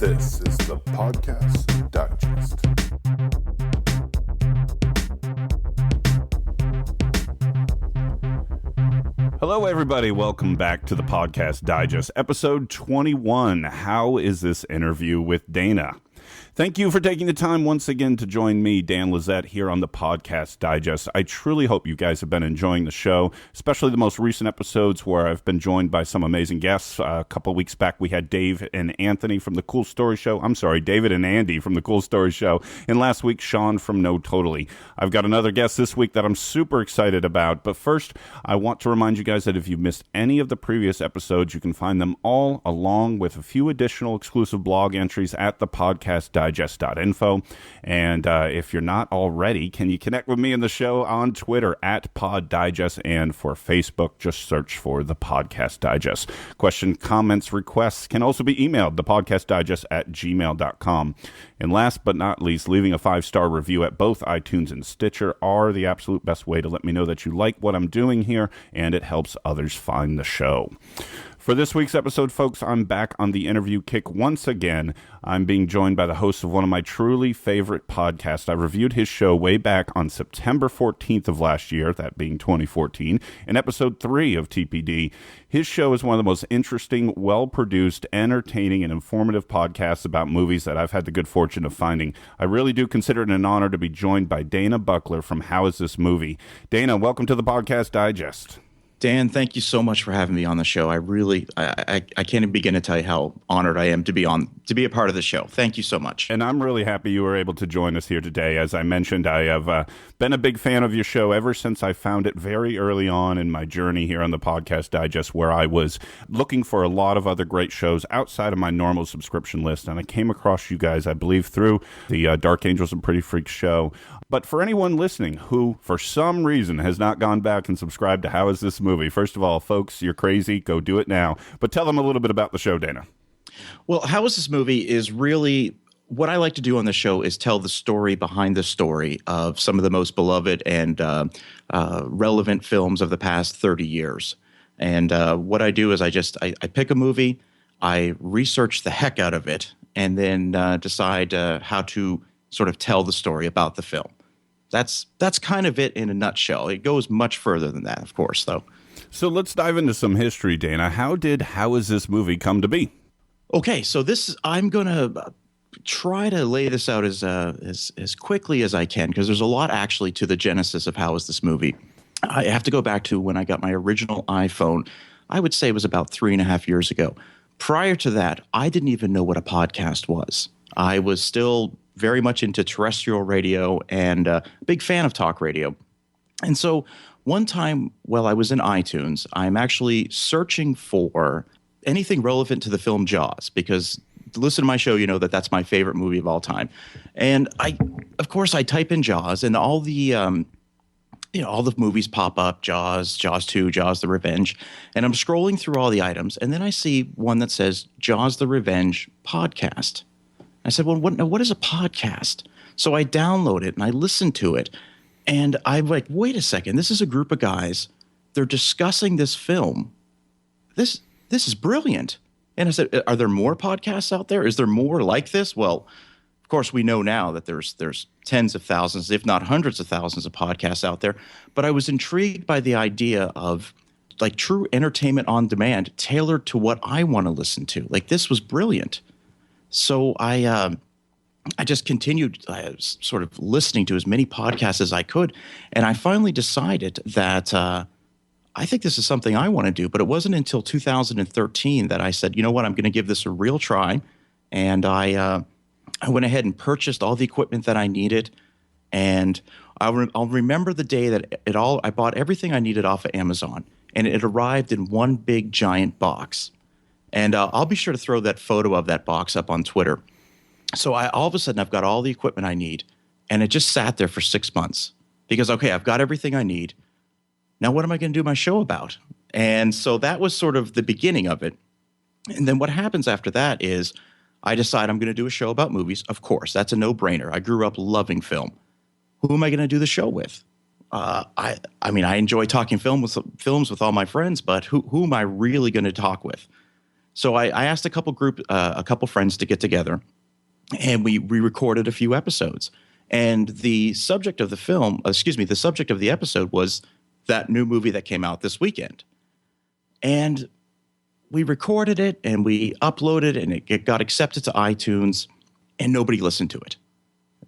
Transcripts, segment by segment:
This is the Podcast Digest. Hello, everybody. Welcome back to the Podcast Digest, episode 21. How is this interview with Dana? Thank you for taking the time once again to join me, Dan Lizette, here on the Podcast Digest. I truly hope you guys have been enjoying the show, especially the most recent episodes where I've been joined by some amazing guests. A couple of weeks back, we had Dave and Anthony from the Cool Story Show. David and Andy from the Cool Story Show. And last week, Sean from No Totally. I've got another guest this week that I'm super excited about. But first, I want to remind you guys that if you missed any of the previous episodes, you can find them all along with a few additional exclusive blog entries at the podcastdigest.info. And if you're not already, can you connect with me in the show on Twitter at PodDigest, and for Facebook, just search for the Podcast Digest. Question, comments, requests can also be emailed, thepodcastdigest@gmail.com. And last but not least, leaving a 5-star review at both iTunes and Stitcher are the absolute best way to let me know that you like what I'm doing here, and it helps others find the show. For this week's episode, folks, I'm back on the interview kick once again. I'm being joined by the host of one of my truly favorite podcasts. I reviewed his show way back on September 14th of last year, that being 2014, in episode 3 of TPD. His show is one of the most interesting, well-produced, entertaining, and informative podcasts about movies that I've had the good fortune of finding. I really do consider it an honor to be joined by Dana Buckler from How Is This Movie? Dana, welcome to the Podcast Digest. Dan, thank you so much for having me on the show. I can't even begin to tell you how honored I am to be a part of the show. Thank you so much. And I'm really happy you were able to join us here today. As I mentioned, I have been a big fan of your show ever since I found it very early on in my journey here on the Podcast Digest, where I was looking for a lot of other great shows outside of my normal subscription list. And I came across you guys, I believe, through the Dark Angels and Pretty Freaks show. But for anyone listening who, for some reason, has not gone back and subscribed to How Is This Movie, first of all, folks, you're crazy. Go do it now. But tell them a little bit about the show, Dana. Well, How Is This Movie is really what I like to do on the show is tell the story behind the story of some of the most beloved and relevant films of the past 30 years. And what I do is I pick a movie, I research the heck out of it, and then decide how to sort of tell the story about the film. That's kind of it in a nutshell. It goes much further than that, of course, though. So let's dive into some history, Dana. How Is This Movie come to be? Okay, so I'm going to try to lay this out as quickly as I can, because there's a lot actually to the genesis of How Is This Movie. I have to go back to when I got my original iPhone. I would say it was about 3.5 years ago. Prior to that, I didn't even know what a podcast was. I was still very much into terrestrial radio and a big fan of talk radio. And so one time while I was in iTunes, I'm actually searching for anything relevant to the film Jaws, because to listen to my show, you know that's my favorite movie of all time. And I type in Jaws, and all the all the movies pop up: Jaws, Jaws 2, Jaws the Revenge. And I'm scrolling through all the items, and then I see one that says Jaws the Revenge podcast. I said, well, what is a podcast? So I download it and I listen to it. And I'm like, wait a second, this is a group of guys. They're discussing this film. This is brilliant. And I said, are there more podcasts out there? Is there more like this? Well, of course, we know now that there's tens of thousands, if not hundreds of thousands of podcasts out there. But I was intrigued by the idea of like true entertainment on demand tailored to what I want to listen to. Like, this was brilliant. So I just continued sort of listening to as many podcasts as I could, and I finally decided that I think this is something I want to do. But it wasn't until 2013 that I said, you know what, I'm going to give this a real try. And I went ahead and purchased all the equipment that I needed, and I'll remember the day that I bought everything I needed off of Amazon, and it arrived in one big giant box. And I'll be sure to throw that photo of that box up on Twitter. So all of a sudden, I've got all the equipment I need. And it just sat there for 6 months. Because, okay, I've got everything I need. Now, what am I going to do my show about? And so that was sort of the beginning of it. And then what happens after that is I decide I'm going to do a show about movies. Of course, that's a no-brainer. I grew up loving film. Who am I going to do the show with? I enjoy talking films with all my friends, but who am I really going to talk with? So I asked a couple friends to get together, and we recorded a few episodes. And the subject of the the subject of the episode was that new movie that came out this weekend. And we recorded it and we uploaded it, and it got accepted to iTunes, and nobody listened to it.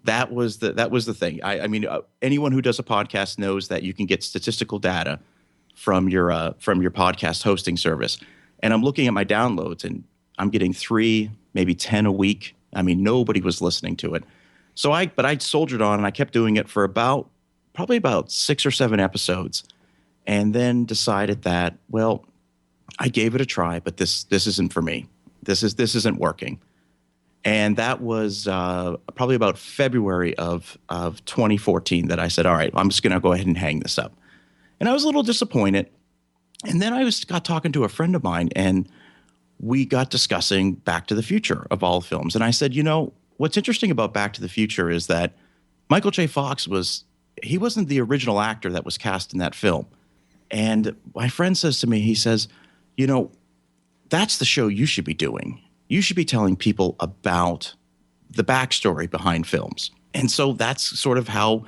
That was the thing. I mean, anyone who does a podcast knows that you can get statistical data from your podcast hosting service. And I'm looking at my downloads, and I'm getting 3, maybe 10 a week. I mean, nobody was listening to it. So I soldiered on, and I kept doing it for probably about 6 or 7 episodes, and then decided that, well, I gave it a try, but this isn't for me. This isn't working. And that was probably about February of 2014 that I said, all right, I'm just going to go ahead and hang this up. And I was a little disappointed. And then I got talking to a friend of mine, and we got discussing Back to the Future of all films. And I said, what's interesting about Back to the Future is that Michael J. Fox wasn't the original actor that was cast in that film. And my friend says to me, he says, that's the show you should be doing. You should be telling people about the backstory behind films. And so that's sort of how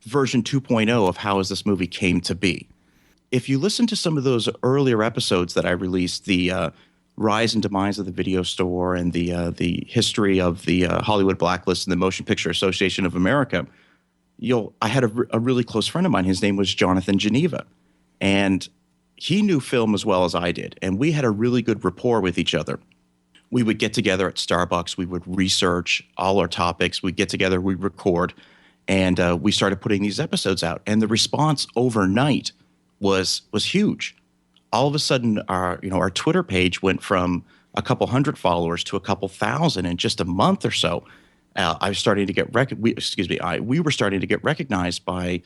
version 2.0 of How Is This Movie came to be. If you listen to some of those earlier episodes that I released, the rise and demise of the video store and the history of the Hollywood Blacklist and the Motion Picture Association of America, I had a really close friend of mine. His name was Jonathan Geneva. And he knew film as well as I did. And we had a really good rapport with each other. We would get together at Starbucks. We would research all our topics. We'd get together. We'd record. And we started putting these episodes out. And the response overnight was huge. All of a sudden, our Twitter page went from a couple hundred followers to a couple thousand in just a month or so. I was starting to get we were starting to get recognized by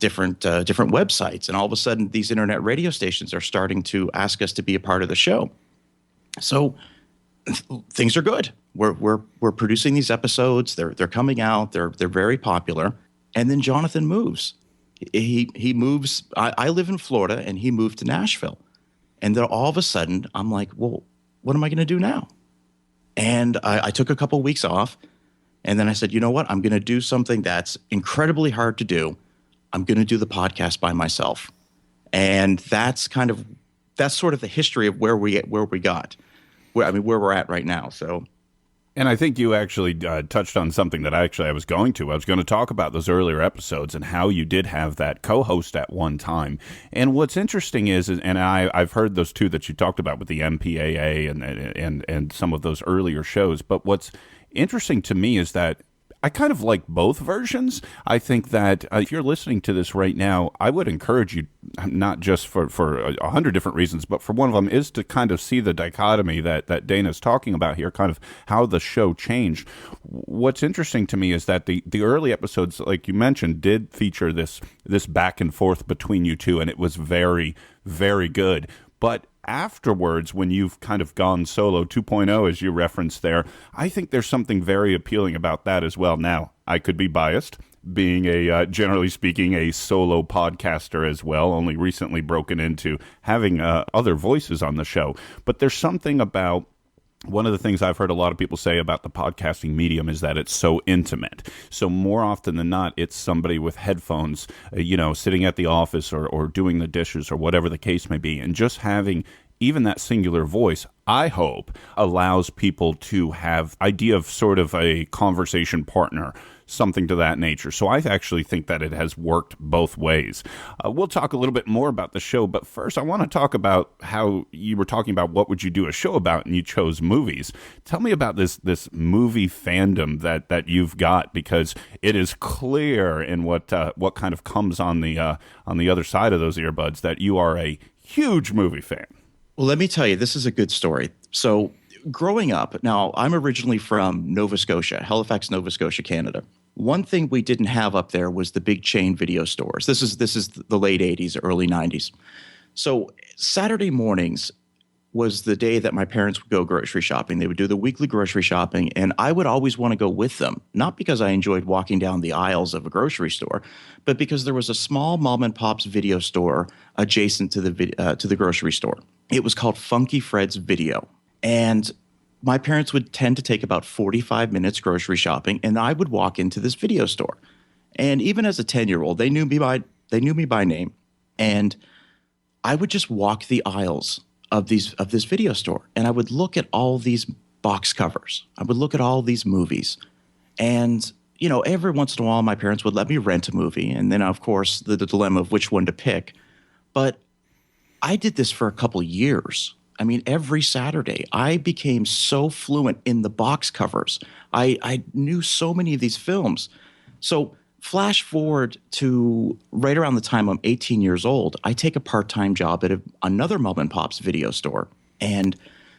different websites, and all of a sudden, these internet radio stations are starting to ask us to be a part of the show. So things are good. We're producing these episodes. They're coming out. They're very popular. And then Jonathan moves. He moves. I live in Florida, and he moved to Nashville. And then all of a sudden, I'm like, well, what am I going to do now? And I took a couple of weeks off, and then I said, you know what? I'm going to do something that's incredibly hard to do. I'm going to do the podcast by myself. And that's sort of the history of where we're at right now. So. And I think you actually touched on something that I was going to. I was going to talk about those earlier episodes and how you did have that co-host at one time. And what's interesting is, and I've heard those two that you talked about with the MPAA and some of those earlier shows. But what's interesting to me is that I kind of like both versions. I think that if you're listening to this right now, I would encourage you, not just for 100 different reasons, but for one of them is to kind of see the dichotomy that Dana's talking about here, kind of how the show changed. What's interesting to me is that the early episodes, like you mentioned, did feature this back and forth between you two, and it was very, very good. But afterwards, when you've kind of gone solo 2.0, as you referenced there, I think there's something very appealing about that as well. Now, I could be biased, being generally speaking, a solo podcaster as well, only recently broken into having other voices on the show. But there's something about one of the things I've heard a lot of people say about the podcasting medium is that it's so intimate. So more often than not, it's somebody with headphones, sitting at the office or doing the dishes or whatever the case may be. And just having even that singular voice, I hope, allows people to have idea of sort of a conversation partner, something to that nature. So I actually think that it has worked both ways. We'll talk a little bit more about the show, but first I want to talk about how you were talking about what would you do a show about, and you chose movies. Tell me about this movie fandom that you've got, because it is clear in what kind of comes on the other side of those earbuds that you are a huge movie fan. Well, let me tell you, this is a good story. So growing up, now I'm originally from Nova Scotia, Halifax, Nova Scotia, Canada. One thing we didn't have up there was the big chain video stores. This is the late 80s, early 90s. So Saturday mornings was the day that my parents would go grocery shopping. They would do the weekly grocery shopping, and I would always want to go with them, not because I enjoyed walking down the aisles of a grocery store, but because there was a small mom and pop's video store adjacent to the grocery store. It was called Funky Fred's Video. And my parents would tend to take about 45 minutes grocery shopping, and I would walk into this video store. And even as a 10-year-old, they knew me by name. And I would just walk the aisles of this video store, and I would look at all these box covers. I would look at all these movies. And, every once in a while, my parents would let me rent a movie. And then, of course, the dilemma of which one to pick. But I did this for a couple years. I mean, every Saturday, I became so fluent in the box covers. I knew so many of these films. So flash forward to right around the time I'm 18 years old, I take a part-time job at another mom and pop's video store. And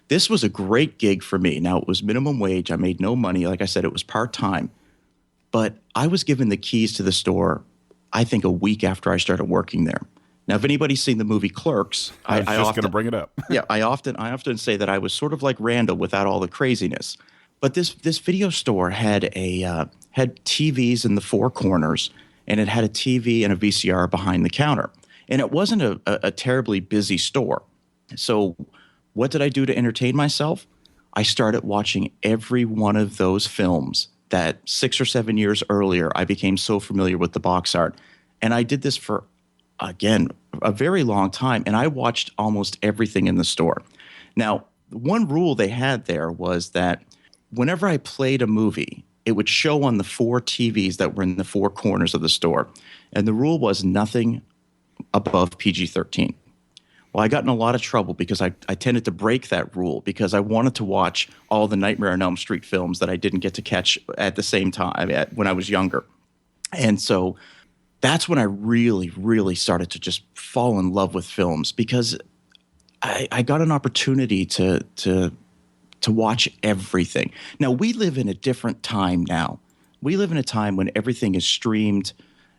this was a great gig for me. Now, it was minimum wage. I made no money. Like I said, it was part-time. But I was given the keys to the store, I think, a week after I started working there. Now, if anybody's seen the movie Clerks, I was just going to bring it up. Yeah, I often say that I was sort of like Randall without all the craziness. But this video store had had TVs in the four corners, and it had a TV and a VCR behind the counter. And it wasn't a terribly busy store. So what did I do to entertain myself? I started watching every one of those films that 6 or 7 years earlier I became so familiar with the box art. And I did this for, again, a very long time, and I watched almost everything in the store. Now, one rule they had there was that whenever I played a movie, it would show on the four TVs that were in the four corners of the store. And the rule was nothing above PG-13. Well, I got in a lot of trouble because I tended to break that rule because I wanted to watch all the Nightmare on Elm Street films that I didn't get to catch at the same time when I was younger. And so that's when I really, really started to just fall in love with films because I got an opportunity to watch everything. Now, we live in a different time now. We live in a time when everything is streamed,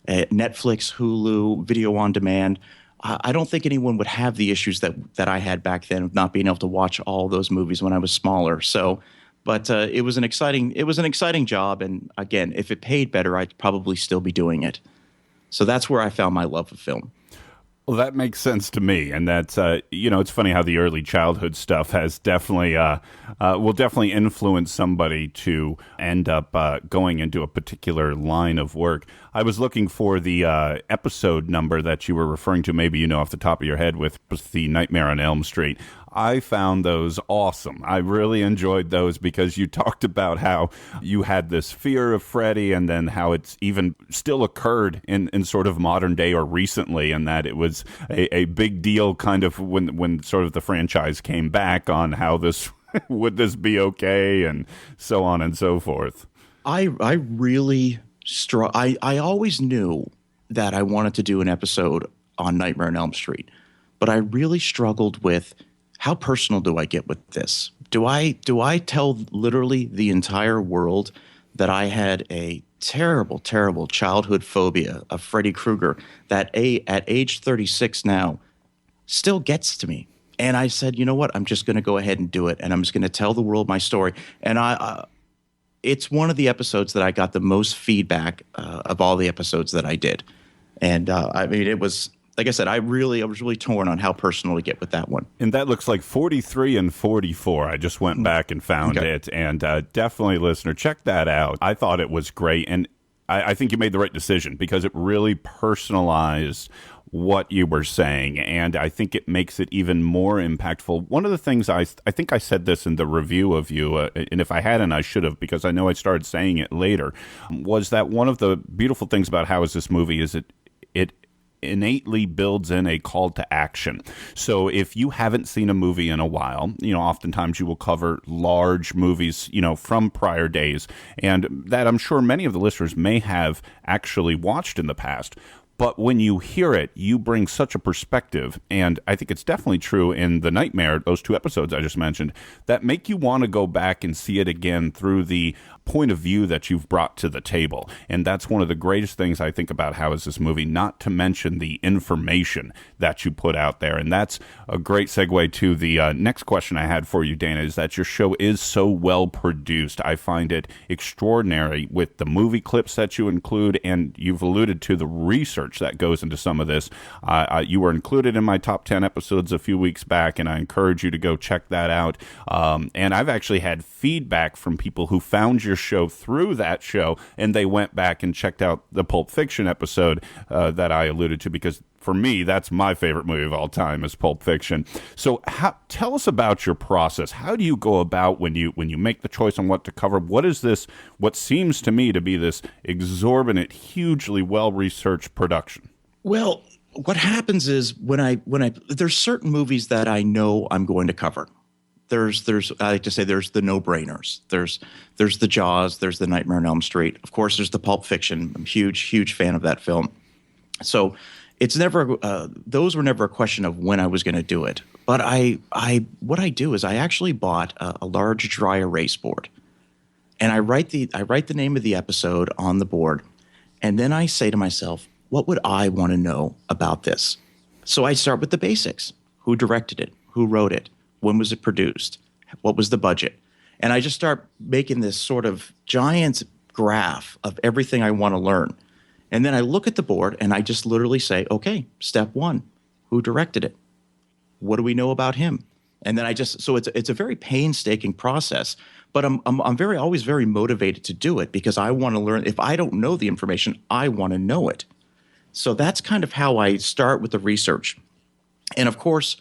Netflix, Hulu, video on demand. I don't think anyone would have the issues that I had back then of not being able to watch all those movies when I was smaller. So, but it was an exciting job. And again, if it paid better, I'd probably still be doing it. So that's where I found my love of film. Well, that makes sense to me, and that's it's funny how the early childhood stuff has definitely will definitely influence somebody to end up going into a particular line of work. I was looking for the episode number that you were referring to, maybe off the top of your head, with the Nightmare on Elm Street. I found those awesome. I really enjoyed those because you talked about how you had this fear of Freddy and then how it's even still occurred in sort of modern day or recently, and that it was a big deal kind of when sort of the franchise came back on how this would this be okay and so on and so forth. I really I always knew that I wanted to do an episode on Nightmare on Elm Street, but I really struggled with how personal do I get with this? Do I tell literally the entire world that I had a terrible, terrible childhood phobia of Freddy Krueger that at age 36 now still gets to me? And I said, you know what? I'm just going to go ahead and do it, and I'm just going to tell the world my story. And it's one of the episodes that I got the most feedback of all the episodes that I did. And I mean, it was, like I said, I was really torn on how personal to get with that one. And that looks like 43 and 44. I just went back and found it. And definitely, listener, check that out. I thought it was great. And I think you made the right decision because it really personalized what you were saying. And I think it makes it even more impactful. One of the things I think I said this in the review of you, and if I hadn't, I should have, because I know I started saying it later, was that one of the beautiful things about How Is This Movie is it innately builds in a call to action. So if you haven't seen a movie in a while, oftentimes you will cover large movies, from prior days, and that I'm sure many of the listeners may have actually watched in the past. But when you hear it, you bring such a perspective, and I think it's definitely true in The Nightmare, those two episodes I just mentioned, that make you want to go back and see it again through the point of view that you've brought to the table. And that's one of the greatest things I think about How Is This Movie, not to mention the information that you put out there. And that's a great segue to the next question I had for you, Dana, is that your show is so well produced. I find it extraordinary with the movie clips that you include, and you've alluded to the research that goes into some of this. You were included in my top 10 episodes a few weeks back, and I encourage you to go check that out. And I've actually had feedback from people who found your show through that show, and they went back and checked out the Pulp Fiction episode that I alluded to, because for me, that's my favorite movie of all time is Pulp Fiction. So tell us about your process. How do you go about when you make the choice on what to cover? What is this, what seems to me to be this exorbitant, hugely well-researched production? Well, what happens is when I there's certain movies that I know I'm going to cover. There's I like to say there's the no-brainers. There's the Jaws, there's the Nightmare on Elm Street. Of course, there's the Pulp Fiction. I'm a huge fan of that film. So it's never those were never a question of when I was going to do it. But what I do is I actually bought a large dry erase board, and I write the name of the episode on the board, and then I say to myself, what would I want to know about this? So I start with the basics: who directed it, who wrote it, when was it produced, what was the budget, and I just start making this sort of giant graph of everything I want to learn. And then I look at the board and I just literally say, okay, step one, who directed it? What do we know about him? And then so it's a very painstaking process, but I'm always very motivated to do it because I want to learn. If I don't know the information, I want to know it. So that's kind of how I start with the research. And of course,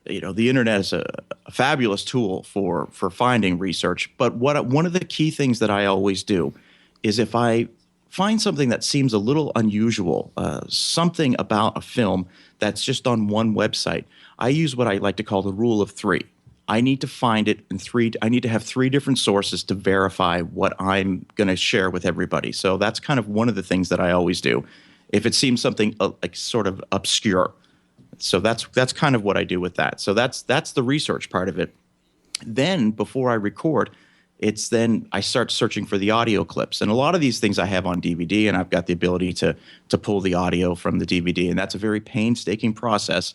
the internet is a fabulous tool for finding research. But one of the key things that I always do is if I find something that seems a little unusual, something about a film that's just on one website, I use what I like to call the rule of three. I need to find it I need to have three different sources to verify what I'm going to share with everybody. So that's kind of one of the things that I always do. If it seems something like sort of obscure. So that's kind of what I do with that. So that's the research part of it. Then before I record, then I start searching for the audio clips. And a lot of these things I have on DVD, and I've got the ability to pull the audio from the DVD, and that's a very painstaking process.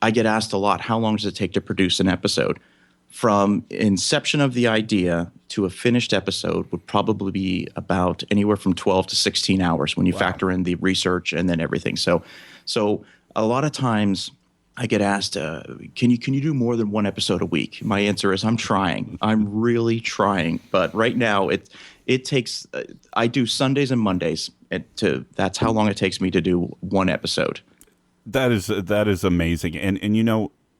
I get asked a lot, how long does it take to produce an episode? From inception of the idea to a finished episode would probably be about anywhere from 12 to 16 hours when you factor in the research and then everything. So a lot of times I get asked, can you do more than one episode a week? My answer is I'm trying. I'm really trying. But right now it takes I do Sundays and Mondays. That's how long it takes me to do one episode. That is amazing. And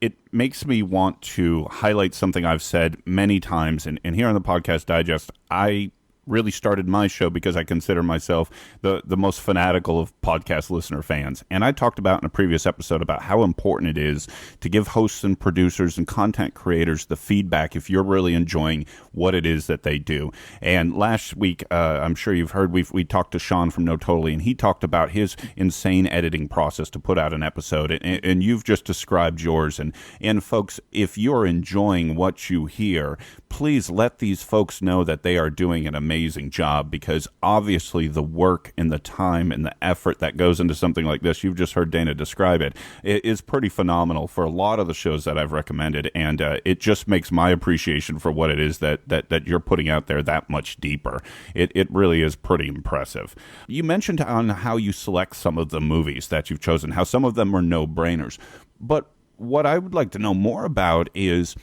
it makes me want to highlight something I've said many times. And here on the Podcast Digest, I really started my show because I consider myself the most fanatical of podcast listener fans. And I talked about in a previous episode about how important it is to give hosts and producers and content creators the feedback if you're really enjoying what it is that they do. And last week, I'm sure you've heard, we talked to Sean from No Totally, and he talked about his insane editing process to put out an episode. And you've just described yours. And folks, if you're enjoying what you hear, please let these folks know that they are doing an amazing job, because obviously the work and the time and the effort that goes into something like this, you've just heard Dana describe it is pretty phenomenal for a lot of the shows that I've recommended, and it just makes my appreciation for what it is that you're putting out there that much deeper. It really is pretty impressive. You mentioned on how you select some of the movies that you've chosen, how some of them are no-brainers, but what I would like to know more about is,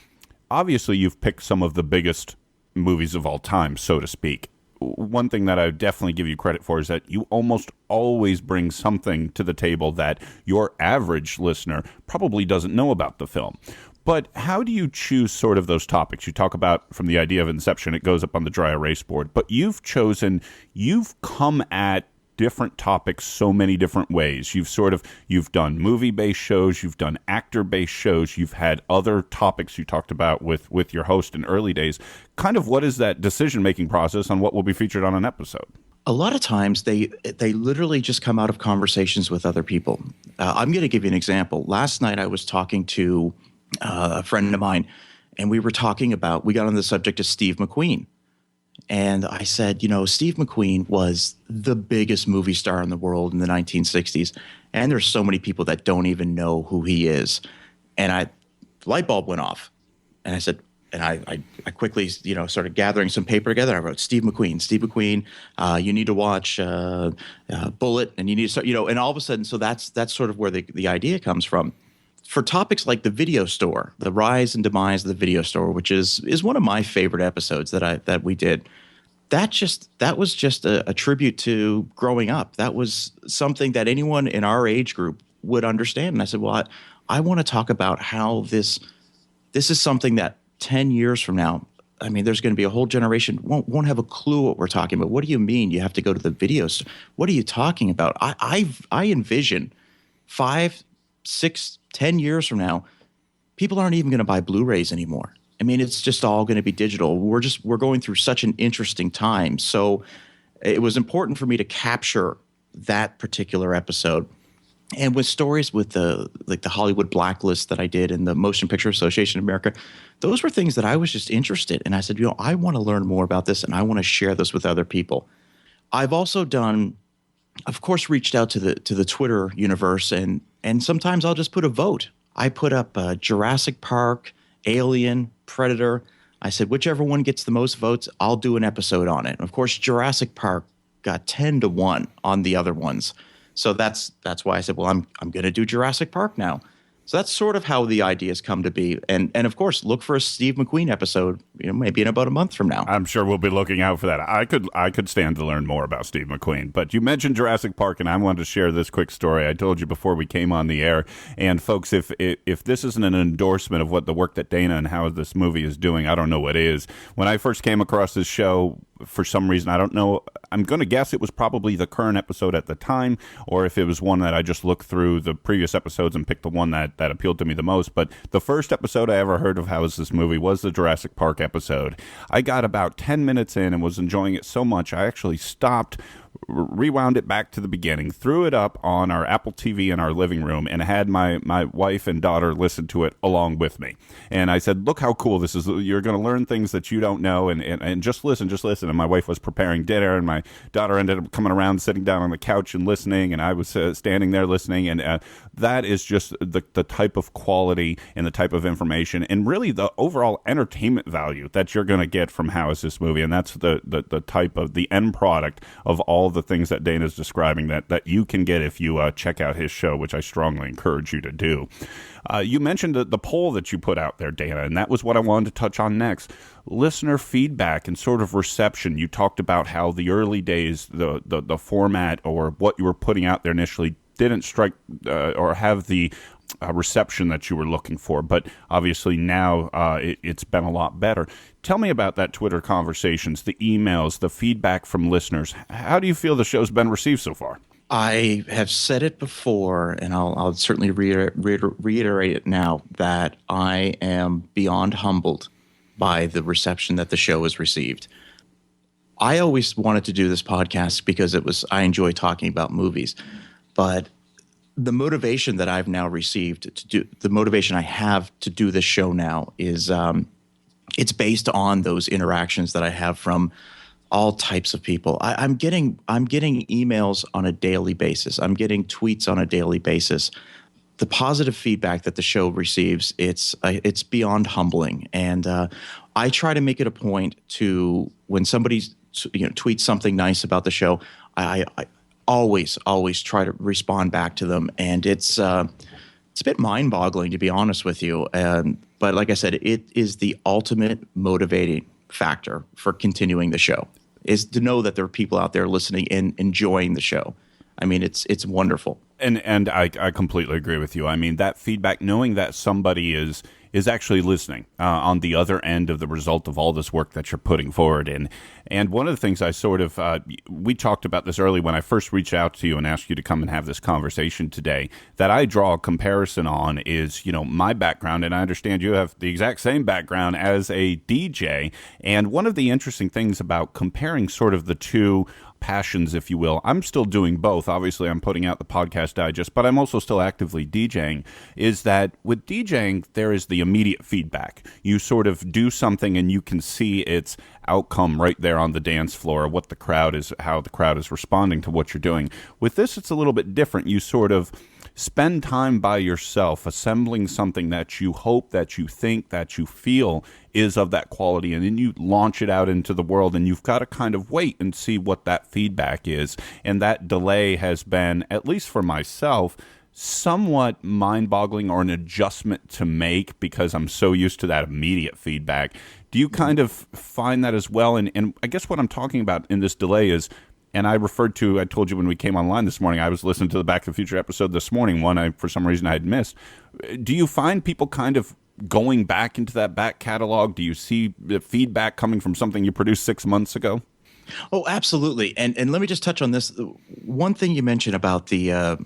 obviously you've picked some of the biggest movies of all time, so to speak. One thing that I would definitely give you credit for is that you almost always bring something to the table that your average listener probably doesn't know about the film. But how do you choose sort of those topics? You talk about from the idea of inception, it goes up on the dry erase board, but you've come at different topics so many different ways. You've done movie-based shows, you've done actor-based shows, you've had other topics you talked about with your host in early days. Kind of what is that decision-making process on what will be featured on an episode? A lot of times they literally just come out of conversations with other people. I'm going to give you an example. Last night I was talking to a friend of mine, and we got on the subject of Steve McQueen. And I said, Steve McQueen was the biggest movie star in the world in the 1960s. And there's so many people that don't even know who he is. And the light bulb went off. And I said, and I quickly, started gathering some paper together. I wrote Steve McQueen, you need to watch Bullet, and you need to start, and all of a sudden, so that's sort of where the idea comes from. For topics like the video store, the rise and demise of the video store, which is one of my favorite episodes that we did. That was just a tribute to growing up. That was something that anyone in our age group would understand. And I said, well, I want to talk about how this is something that 10 years from now, I mean, there's going to be a whole generation won't have a clue what we're talking about. What do you mean you have to go to the video store? What are you talking about? I envision 5, 6, 10 years from now, people aren't even going to buy Blu-rays anymore. I mean, it's just all going to be digital. We're going through such an interesting time. So it was important for me to capture that particular episode. And with stories with the Hollywood Blacklist that I did and the Motion Picture Association of America, those were things that I was just interested in. I said, I want to learn more about this and I want to share this with other people. I've also of course, reached out to the Twitter universe, and sometimes I'll just put a vote. I put up Jurassic Park, Alien, Predator. I said, whichever one gets the most votes, I'll do an episode on it. And of course, Jurassic Park got 10-1 on the other ones. So that's why I said, well, I'm going to do Jurassic Park now. So that's sort of how the ideas come to be. And of course, look for a Steve McQueen episode, maybe in about a month from now. I'm sure we'll be looking out for that. I could stand to learn more about Steve McQueen. But you mentioned Jurassic Park, and I wanted to share this quick story. I told you before we came on the air. And folks, if this isn't an endorsement of what the work that Dana and how this movie is doing, I don't know what is. When I first came across this show, for some reason, I don't know, I'm going to guess it was probably the current episode at the time, or if it was one that I just looked through the previous episodes and picked the one that appealed to me the most. But the first episode I ever heard of How Is This Movie was the Jurassic Park episode. I got about 10 minutes in and was enjoying it so much, I actually stopped, rewound it back to the beginning, threw it up on our Apple TV in our living room, and had my wife and daughter listen to it along with me. And I said, look how cool this is. You're going to learn things that you don't know, and just listen. And my wife was preparing dinner, and my daughter ended up coming around, sitting down on the couch and listening, and I was standing there listening. And that is just the type of quality and the type of information and really the overall entertainment value that you're going to get from How Is This Movie. And that's the type of the end product of all the things that Dana's describing that you can get if you check out his show, which I strongly encourage you to do. You mentioned the poll that you put out there, Dana, and that was what I wanted to touch on next. Listener feedback and sort of reception. You talked about how the early days, the format or what you were putting out there initially didn't strike or have the reception that you were looking for, but obviously now it's been a lot better. Tell me about that Twitter conversations, the emails, the feedback from listeners. How do you feel the show's been received so far? I have said it before, and I'll certainly reiterate it now, that I am beyond humbled by the reception that the show has received. I always wanted to do this podcast because I enjoy talking about movies, but the motivation that I've now received the motivation I have to do this show now is it's based on those interactions that I have from all types of people. I'm getting emails on a daily basis. I'm getting tweets on a daily basis. The positive feedback that the show receives, it's beyond humbling. And I try to make it a point to, when somebody tweets something nice about the show, I always try to respond back to them. And it's a bit mind-boggling, to be honest with you. But like I said, it is the ultimate motivating factor for continuing the show, is to know that there are people out there listening and enjoying the show. I mean, it's wonderful. And I completely agree with you. I mean, that feedback, knowing that somebody is actually listening on the other end of the result of all this work that you're putting forward. And one of the things I sort of, we talked about this early when I first reached out to you and asked you to come and have this conversation today, that I draw a comparison on is, my background, and I understand you have the exact same background as a DJ. And one of the interesting things about comparing sort of the two passions, if you will. I'm still doing both. Obviously, I'm putting out the podcast digest, but I'm also still actively DJing, is that with DJing, there is the immediate feedback. You sort of do something and you can see its outcome right there on the dance floor, what the crowd is, how the crowd is responding to what you're doing. With this, it's a little bit different. You sort of spend time by yourself assembling something that you hope, that you think, that you feel is of that quality, and then you launch it out into the world, and you've got to kind of wait and see what that feedback is. And that delay has been, at least for myself, somewhat mind-boggling, or an adjustment to make, because I'm so used to that immediate feedback. Do you kind of find that as well? And I guess what I'm talking about in this delay is, and I told you when we came online this morning, I was listening to the Back to the Future episode this morning, for some reason I had missed. Do you find people kind of going back into that back catalog? Do you see the feedback coming from something you produced 6 months ago? Oh, absolutely. And let me just touch on this. One thing you mentioned about the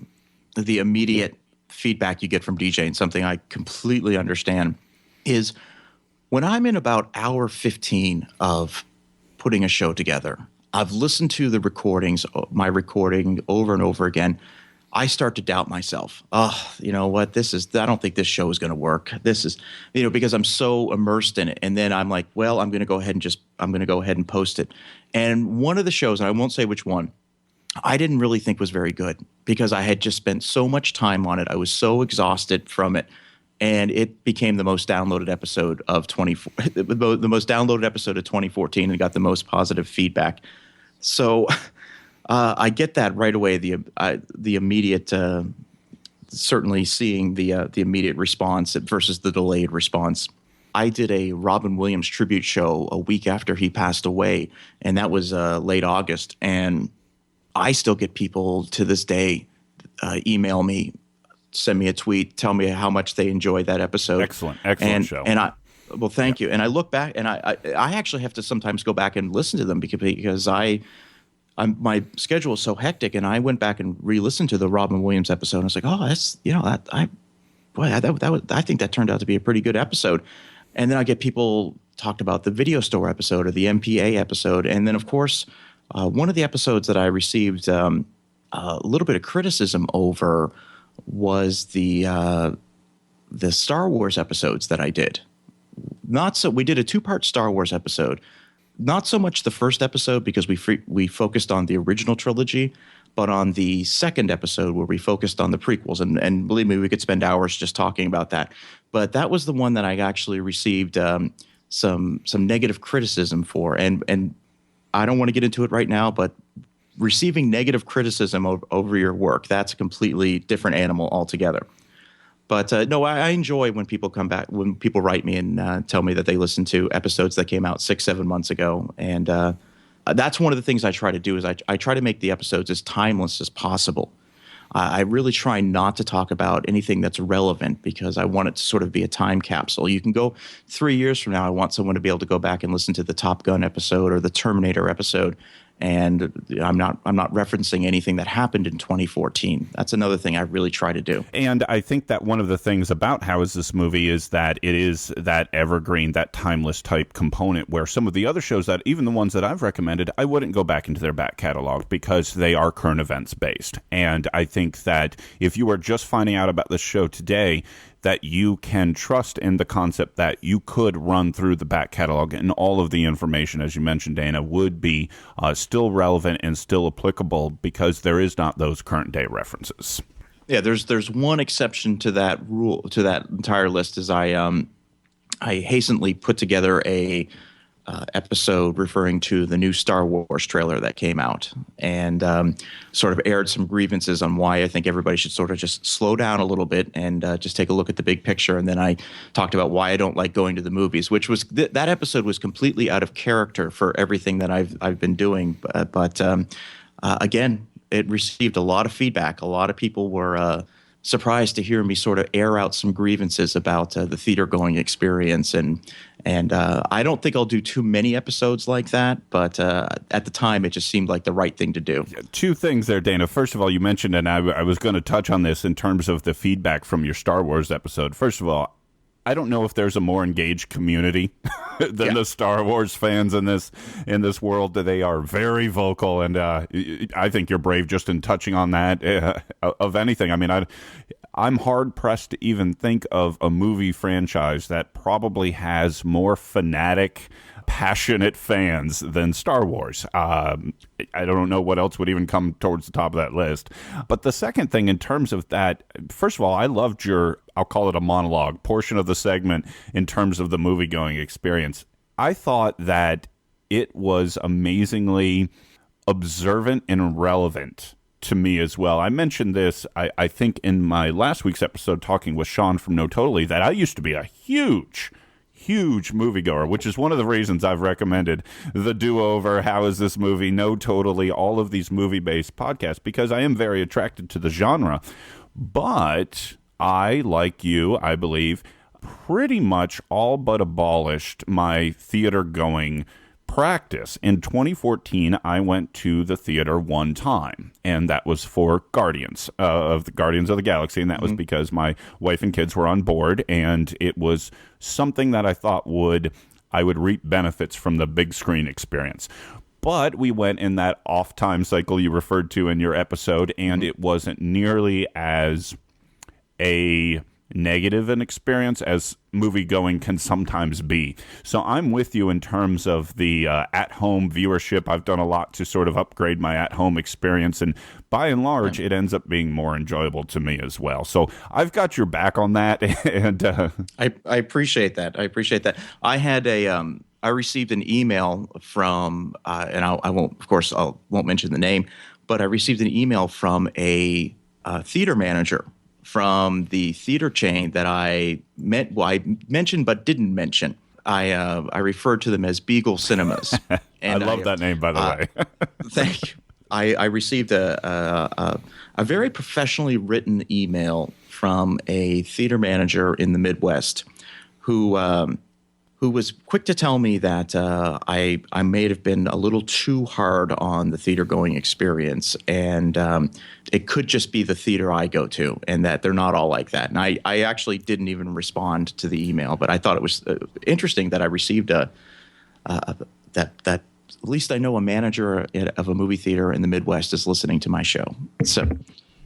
immediate feedback you get from DJing, something I completely understand, is when I'm in about hour 15 of putting a show together, I've listened to the recordings, my recording over and over again. I start to doubt myself. Oh, you know what? I don't think this show is going to work. This is, because I'm so immersed in it. And then I'm like, well, I'm going to go ahead and post it. And one of the shows, and I won't say which one, I didn't really think was very good because I had just spent so much time on it. I was so exhausted from it. And it became the most downloaded episode of the most downloaded episode of 2014, and got the most positive feedback. So I get that right away. The immediate, certainly seeing the immediate response versus the delayed response. I did a Robin Williams tribute show a week after he passed away, and that was late August. And I still get people to this day email me, send me a tweet, tell me how much they enjoyed that episode. Excellent show. And thank you. And I look back, and I actually have to sometimes go back and listen to them because my schedule is so hectic. And I went back and re-listened to the Robin Williams episode. And I was like, oh, I think that turned out to be a pretty good episode. And then I get people talked about the video store episode or the MPA episode. And then, of course, one of the episodes that I received a little bit of criticism over was the Star Wars episodes that I did. We did a 2-part Star Wars episode. Not so much the first episode because we focused on the original trilogy, but on the second episode where we focused on the prequels. And believe me, we could spend hours just talking about that. But that was the one that I actually received some negative criticism for. And I don't want to get into it right now, but receiving negative criticism over your work, that's a completely different animal altogether. But no, I enjoy when people come back, when people write me and tell me that they listened to episodes that came out 6-7 months ago. And that's one of the things I try to do is I try to make the episodes as timeless as possible. I really try not to talk about anything that's relevant because I want it to sort of be a time capsule. You can go 3 years from now, I want someone to be able to go back and listen to the Top Gun episode or the Terminator episode. And I'm not referencing anything that happened in 2014. That's another thing I really try to do. And I think that one of the things about How Is This Movie is that it is that evergreen, that timeless type component where some of the other shows that, even the ones that I've recommended, I wouldn't go back into their back catalog because they are current events based. And I think that if you are just finding out about this show today, that you can trust in the concept that you could run through the back catalog and all of the information, as you mentioned, Dana, would be still relevant and still applicable because there is not those current day references. Yeah, there's one exception to that rule, to that entire list, is I hastily put together a episode referring to the new Star Wars trailer that came out and sort of aired some grievances on why I think everybody should sort of just slow down a little bit and just take a look at the big picture. And then I talked about why I don't like going to the movies, which was that episode was completely out of character for everything that I've been doing. But again, it received a lot of feedback. A lot of people were surprised to hear me sort of air out some grievances about the theater going experience. And I don't think I'll do too many episodes like that, but at the time it just seemed like the right thing to do. Two things there, Dana. First of all, you mentioned, and I was going to touch on this in terms of the feedback from your Star Wars episode. First of all, I don't know if there's a more engaged community than the Star Wars fans in this world. They are very vocal, and I think you're brave just in touching on that. Of anything, I mean, I'm hard pressed to even think of a movie franchise that probably has more fanatic, passionate fans than Star Wars. I don't know what else would even come towards the top of that list. But the second thing in terms of that, first of all, I loved your, I'll call it a monologue, portion of the segment in terms of the movie-going experience. I thought that it was amazingly observant and relevant to me as well. I mentioned this, I think, in my last week's episode talking with Sean from No Totally, that I used to be a huge moviegoer, which is one of the reasons I've recommended The Do-Over, How Is This Movie, No Totally, all of these movie-based podcasts, because I am very attracted to the genre. But I, like you, I believe, pretty much all but abolished my theater-going practice. In 2014, I went to the theater one time, and that was for Guardians of the Galaxy, and that was because my wife and kids were on board, and it was something that I thought I would reap benefits from the big screen experience. But we went in that off-time cycle you referred to in your episode, and it wasn't nearly as a negative an experience as movie going can sometimes be. So I'm with you in terms of the at-home viewership. I've done a lot to sort of upgrade my at-home experience, and by and large, it ends up being more enjoyable to me as well. So I've got your back on that, and I appreciate that. I had I received an email from, and I won't mention the name, but I received an email from a theater manager from the theater chain that I mentioned but didn't mention. I referred to them as Beagle Cinemas. And I love that name, by the way. Thank you. I received a very professionally written email from a theater manager in the Midwest who was quick to tell me that I may have been a little too hard on the theater-going experience, and it could just be the theater I go to, and that they're not all like that. And I actually didn't even respond to the email, but I thought it was interesting that I received that at least I know a manager of a movie theater in the Midwest is listening to my show. So,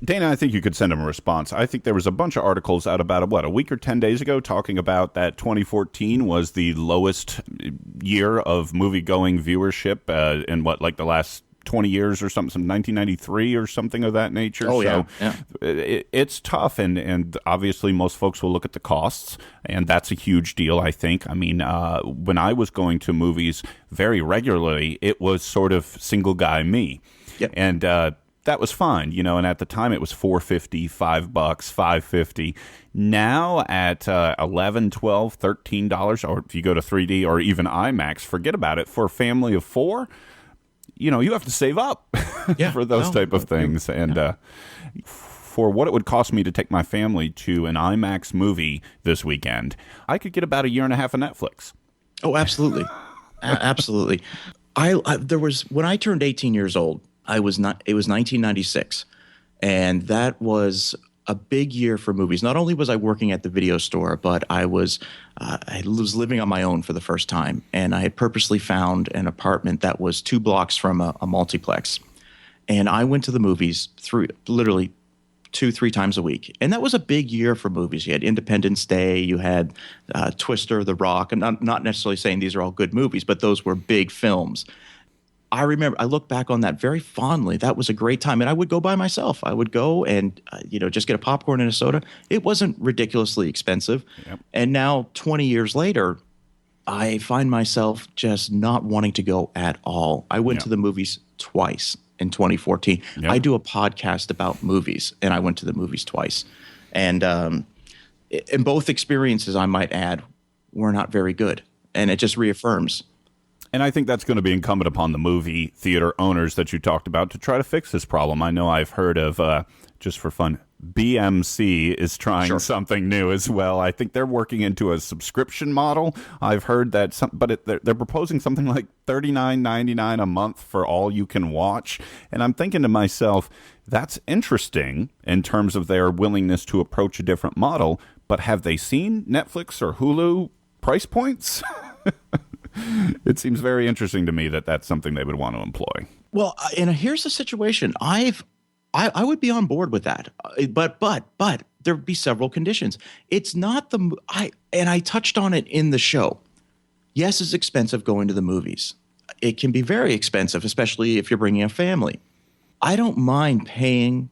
Dana, I think you could send him a response. I think there was a bunch of articles out about, a week or 10 days ago talking about that 2014 was the lowest year of movie-going viewership in the last 20 years or something, 1993 or something of that nature. Oh, so yeah. It's tough, and obviously most folks will look at the costs, and that's a huge deal, I think. I mean, when I was going to movies very regularly, it was sort of single guy me. Yep. And that was fine, and at the time it was $4.50, $5, $5.50. Now at $11, $12, $13, or if you go to 3D or even IMAX, forget about it. For a family of four, you have to save up for those type of things. And for what it would cost me to take my family to an IMAX movie this weekend, I could get about a year and a half of Netflix. Oh, absolutely. Absolutely. There was, when I turned 18 years old, it was 1996, and that was a big year for movies. Not only was I working at the video store, but I was living on my own for the first time, and I had purposely found an apartment that was 2 blocks from a multiplex, and I went to the movies literally 2-3 times a week, and that was a big year for movies. You had Independence Day, you had Twister, The Rock, and I'm not necessarily saying these are all good movies, but those were big films. I remember, I look back on that very fondly. That was a great time. And I would go by myself. I would go and, just get a popcorn and a soda. It wasn't ridiculously expensive. Yep. And now 20 years later, I find myself just not wanting to go at all. I went to the movies twice in 2014. Yep. I do a podcast about movies, and I went to the movies twice. And in both experiences, I might add, were not very good. And it just reaffirms. And I think that's going to be incumbent upon the movie theater owners that you talked about to try to fix this problem. I know I've heard of, just for fun, BMC is trying something new as well. I think they're working into a subscription model. I've heard that, they're proposing something like $39.99 a month for all you can watch. And I'm thinking to myself, that's interesting in terms of their willingness to approach a different model. but have they seen Netflix or Hulu price points? It seems very interesting to me that that's something they would want to employ. Well, and here's the situation. I would be on board with that, but there'd be several conditions. It's not I touched on it in the show. Yes, it's expensive going to the movies. It can be very expensive, especially if you're bringing a family. I don't mind paying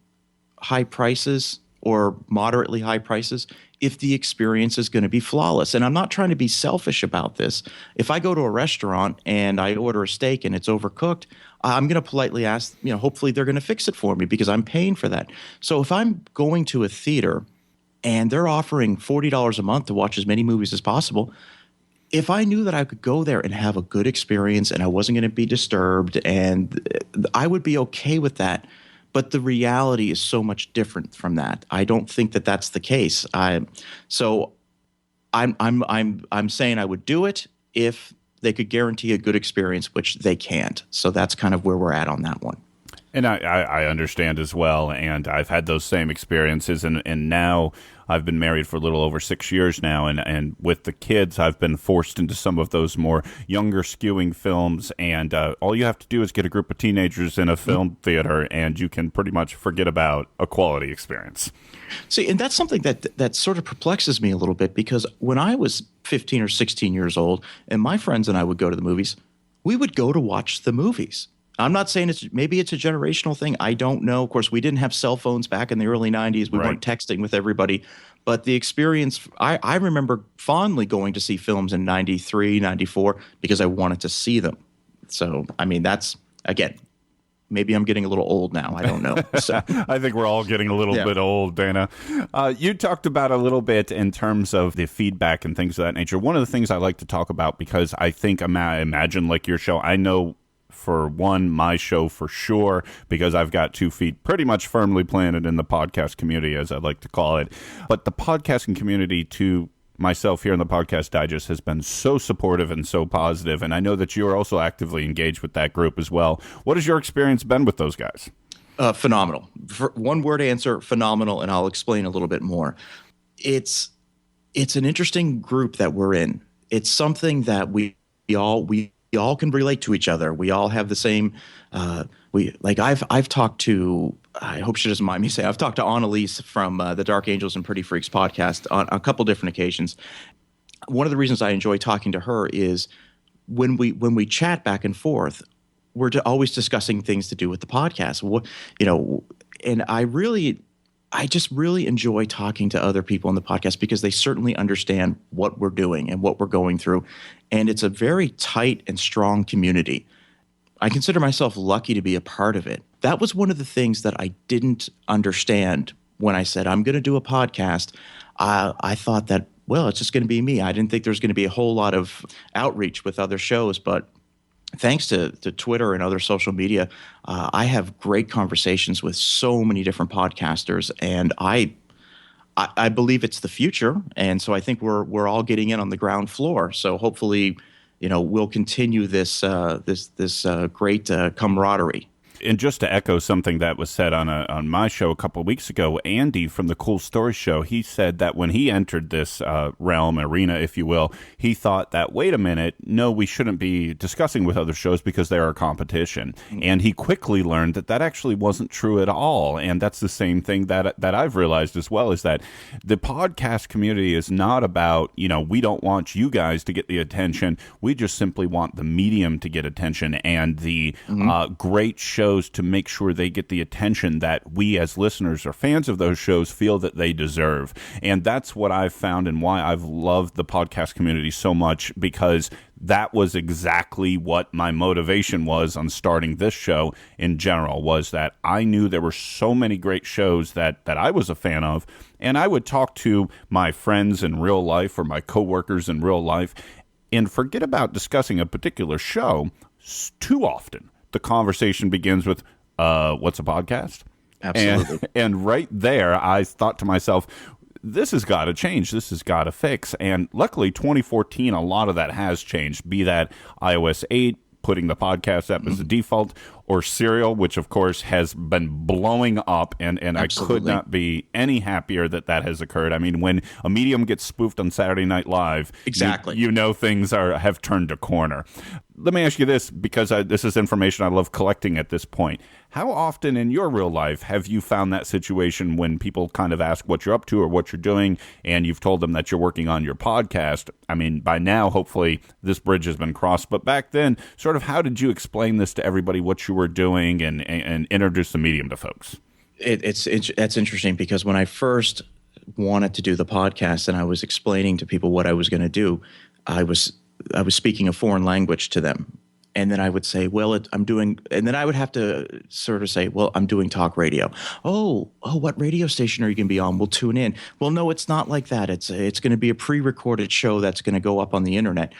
high prices or moderately high prices if the experience is going to be flawless. And I'm not trying to be selfish about this. If I go to a restaurant and I order a steak and it's overcooked, I'm going to politely ask, hopefully they're going to fix it for me because I'm paying for that. So if I'm going to a theater and they're offering $40 a month to watch as many movies as possible, if I knew that I could go there and have a good experience and I wasn't going to be disturbed, and I would be okay with that. But the reality is so much different from that. I don't think that that's the case. So I'm saying I would do it if they could guarantee a good experience, which they can't. So that's kind of where we're at on that one. And I understand as well, and I've had those same experiences, and now I've been married for a little over 6 years now, and with the kids, I've been forced into some of those more younger skewing films, and all you have to do is get a group of teenagers in a film theater, and you can pretty much forget about a quality experience. See, and that's something that sort of perplexes me a little bit, because when I was 15 or 16 years old, and my friends and I would go to the movies, we would go to watch the movies. I'm not saying maybe it's a generational thing. I don't know. Of course, we didn't have cell phones back in the early 90s. We weren't texting with everybody. But the experience, I remember fondly going to see films in 93, 94 because I wanted to see them. So, I mean, that's, again, maybe I'm getting a little old now. I don't know. So. I think we're all getting a little bit old, Dana. You talked about a little bit in terms of the feedback and things of that nature. One of the things I like to talk about, because I think, imagine like your show, I know for one, my show for sure, because I've got 2 feet pretty much firmly planted in the podcast community, as I like to call it. But the podcasting community, to myself here in the Podcast Digest, has been so supportive and so positive. And I know that you're also actively engaged with that group as well. What has your experience been with those guys? Phenomenal. For one word answer, phenomenal. And I'll explain a little bit more. It's an interesting group that we're in. It's something that we all can relate to each other. We all have the same. I've talked to. I hope she doesn't mind me saying. I've talked to Annalise from the Dark Angels and Pretty Freaks podcast on a couple different occasions. One of the reasons I enjoy talking to her is when we chat back and forth, we're always discussing things to do with the podcast. And I just really enjoy talking to other people in the podcast because they certainly understand what we're doing and what we're going through. And it's a very tight and strong community. I consider myself lucky to be a part of it. That was one of the things that I didn't understand when I said, I'm going to do a podcast. I thought that, well, it's just going to be me. I didn't think there's going to be a whole lot of outreach with other shows, but thanks to Twitter and other social media, I have great conversations with so many different podcasters, and I believe it's the future. And so I think we're all getting in on the ground floor. So hopefully, we'll continue this great camaraderie. And just to echo something that was said on my show a couple of weeks ago, Andy from the Cool Story Show, he said that when he entered this arena, if you will, he thought that, wait a minute, no, we shouldn't be discussing with other shows because they're a competition. And he quickly learned that actually wasn't true at all. And that's the same thing that I've realized as well, is that the podcast community is not about, we don't want you guys to get the attention. We just simply want the medium to get attention, and the great shows to make sure they get the attention that we as listeners or fans of those shows feel that they deserve. And that's what I've found and why I've loved the podcast community so much, because that was exactly what my motivation was on starting this show in general, was that I knew there were so many great shows that I was a fan of, and I would talk to my friends in real life or my coworkers in real life and forget about discussing a particular show too often. The conversation begins with, what's a podcast? Absolutely. And right there, I thought to myself, this has got to change. This has got to fix. And luckily, 2014, a lot of that has changed, be that iOS 8, putting the podcast app as a default, or Serial, which of course has been blowing up, and I could not be any happier that has occurred. I mean, when a medium gets spoofed on Saturday Night Live, exactly, you know things have turned a corner. Let me ask you this, because this is information I love collecting at this point. How often in your real life have you found that situation when people kind of ask what you're up to or what you're doing, and you've told them that you're working on your podcast? I mean, by now, hopefully, this bridge has been crossed. But back then, sort of how did you explain this to everybody, what you were doing, and introduce the medium to folks? That's interesting, because when I first wanted to do the podcast and I was explaining to people what I was going to do, I was speaking a foreign language to them. And then I would say, well, I'm doing, and then I would have to sort of say, well, I'm doing talk radio. Oh, what radio station are you going to be on? We'll tune in. Well, no, it's not like that. It's going to be a pre-recorded show that's going to go up on the internet.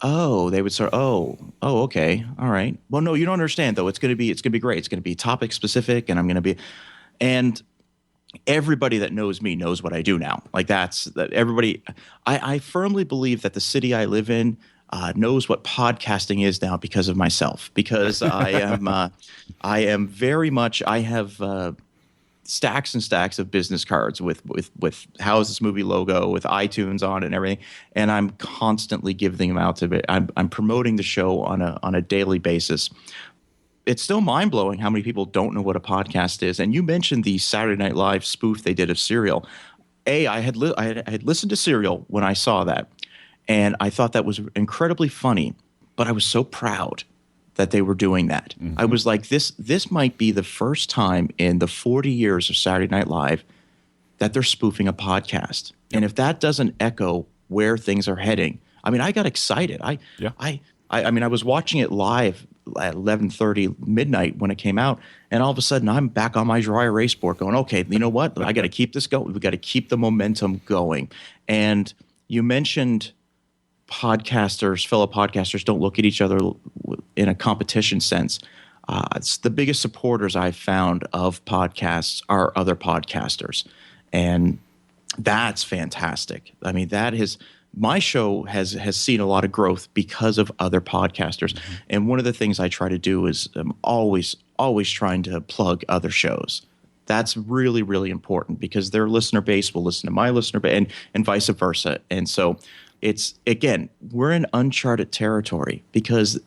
Oh, they would start, okay. All right. Well, no, you don't understand though. It's going to be great. It's going to be topic specific, and I'm going to be, and everybody that knows me knows what I do now. Like that everybody, I firmly believe that the city I live in knows what podcasting is now because of myself, because I am very much, I have stacks and stacks of business cards with how is this movie logo, with iTunes on it and everything, and I'm constantly giving them out to it. I'm promoting the show on a daily basis. It's still mind-blowing how many people don't know what a podcast is. And you mentioned the Saturday Night Live spoof they did of Serial. I had listened to Serial when I saw that, and I thought that was incredibly funny, but I was so proud that they were doing that. Mm-hmm. I was like, this might be the first time in the 40 years of Saturday Night Live that they're spoofing a podcast. Yep. And if that doesn't echo where things are heading, I mean, I got excited. I mean, I was watching it live at 11:30 midnight when it came out, and all of a sudden I'm back on my dry erase board going, okay, you know what? I got to keep this going. We got to keep the momentum going. And you mentioned fellow podcasters don't look at each other in a competition sense. It's the biggest supporters I've found of podcasts are other podcasters, and that's fantastic. I mean, my show has seen a lot of growth because of other podcasters. Mm-hmm. And one of the things I try to do is I'm always trying to plug other shows. That's really, really important, because their listener base will listen to my listener base and vice versa. And so again, we're in uncharted territory, because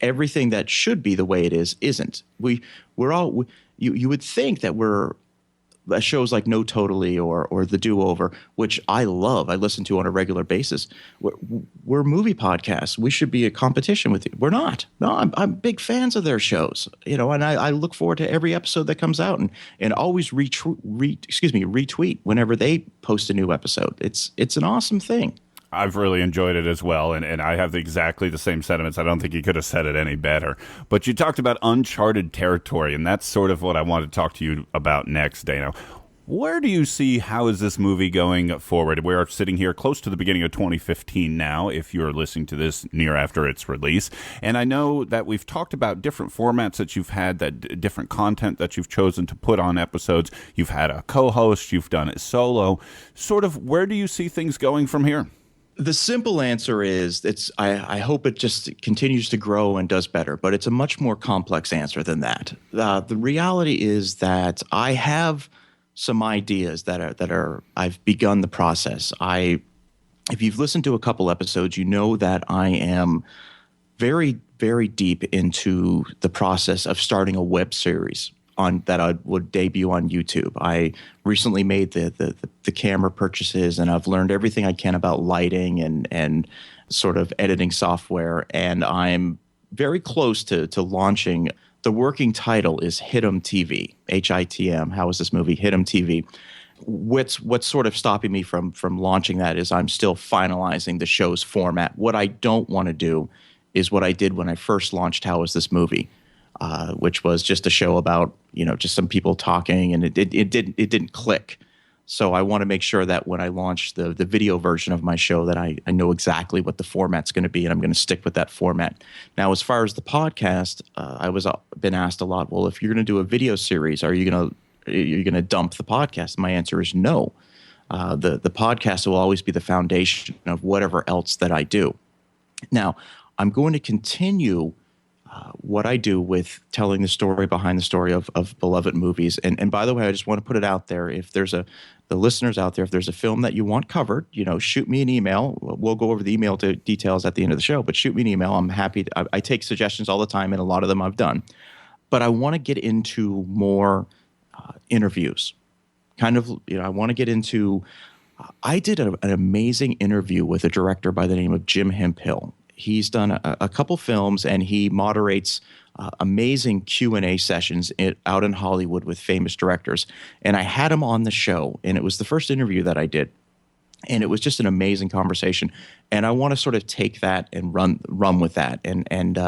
everything that should be the way it is isn't. You would think that we're shows like No Totally or The Do-Over, which I love, I listen to on a regular basis. We're movie podcasts. We should be a competition with you. We're not. No, I'm big fans of their shows, and I look forward to every episode that comes out, and always retweet whenever they post a new episode. It's an awesome thing. I've really enjoyed it as well, and I have exactly the same sentiments. I don't think you could have said it any better. But you talked about uncharted territory, and that's sort of what I want to talk to you about next, Dana. Where do you see, how is this movie going forward? We're sitting here close to the beginning of 2015 now, if you're listening to this near after its release. And I know that we've talked about different formats that you've had, that different content that you've chosen to put on episodes. You've had a co-host, you've done it solo. Sort of, where do you see things going from here? The simple answer is I hope it just continues to grow and does better, but it's a much more complex answer than that. The reality is that I have some ideas that are I've begun the process. If you've listened to a couple episodes, you know that I am very, very deep into the process of starting a web series that I would debut on YouTube. I recently made the camera purchases, and I've learned everything I can about lighting and sort of editing software. And I'm very close to launching. The working title is HITM TV, HITM. How is this movie? HITM TV. What's sort of stopping me from launching that is I'm still finalizing the show's format. What I don't want to do is what I did when I first launched How Is This Movie, which was just a show about, just some people talking, and it didn't click. So I want to make sure that when I launch the video version of my show that I know exactly what the format's going to be, and I'm going to stick with that format. Now, as far as the podcast, I was been asked a lot, well, if you're going to do a video series, are you going to dump the podcast? My answer is no. The podcast will always be the foundation of whatever else that I do. Now, I'm going to continue what I do with telling the story behind the story of beloved movies. And by the way, I just want to put it out there. If there's the listeners out there, if there's a film that you want covered, shoot me an email. We'll go over the email details at the end of the show, but shoot me an email. I'm happy. I take suggestions all the time, and a lot of them I've done. But I want to get into more interviews. I want to get into. I did an amazing interview with a director by the name of Jim Hemphill. He's done a couple films, and he moderates amazing Q&A sessions out in Hollywood with famous directors. And I had him on the show, and it was the first interview that I did. And it was just an amazing conversation. And I want to sort of take that and run with that. And